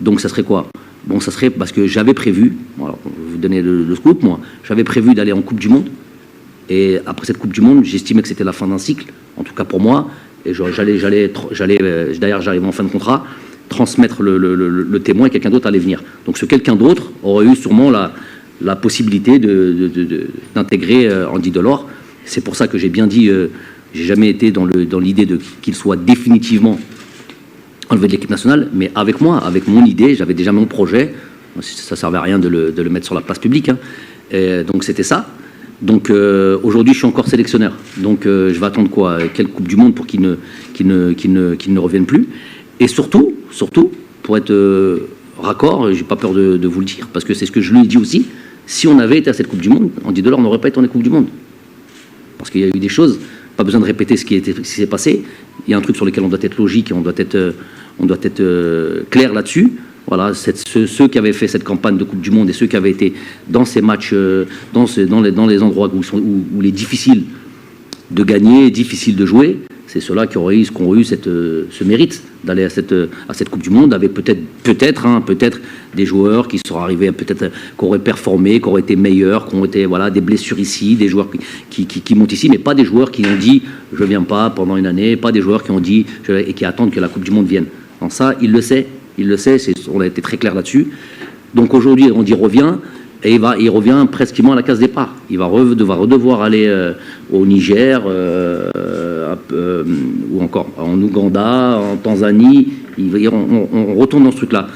Donc ça serait quoi? Bon, ça serait parce que j'avais prévu, alors, je vais vous donner le scoop, moi, j'avais prévu d'aller en Coupe du Monde. Et après cette Coupe du Monde, j'estimais que c'était la fin d'un cycle, en tout cas pour moi. Et d'ailleurs, j'arrive en fin de contrat, transmettre le témoin et quelqu'un d'autre allait venir. Donc ce quelqu'un d'autre aurait eu sûrement la possibilité d'intégrer Andy Delors. C'est pour ça que j'ai bien dit, j'ai jamais été dans l'idée qu'il soit définitivement enlevé de l'équipe nationale, mais avec moi, avec mon idée, j'avais déjà mon projet. Ça ne servait à rien de le mettre sur la place publique. Hein. Et donc c'était ça. Donc aujourd'hui, je suis encore sélectionneur. Donc je vais attendre quoi? Quelle Coupe du Monde pour qu'il ne revienne plus? Et surtout, pour être raccord, j'ai pas peur de vous le dire, parce que c'est ce que je lui ai dit aussi, si on avait été à cette Coupe du Monde, Andy Delors n'aurait pas été en Coupe du Monde. Parce qu'il y a eu des choses, pas besoin de répéter ce qui s'est passé. Il y a un truc sur lequel on doit être logique et on doit être clair là-dessus. Voilà, ceux qui avaient fait cette campagne de Coupe du Monde et ceux qui avaient été dans ces matchs, dans les endroits où il est difficile de gagner, difficile de jouer, c'est ceux-là qui auraient eu ce mérite d'aller à cette Coupe du Monde, avec peut-être des joueurs qui sont arrivés, peut-être qui auraient performé, qui auraient été meilleurs, qui ont été des blessures ici, des joueurs qui montent ici, mais pas des joueurs qui ont dit je viens pas pendant une année, pas des joueurs qui ont dit et qui attendent que la Coupe du Monde vienne. Donc ça, il le sait, on a été très clair là-dessus. Donc aujourd'hui, on dit revient. Et il revient presquement à la case départ. Il va devoir aller au Niger, ou encore en Ouganda, en Tanzanie. On retourne dans ce truc-là.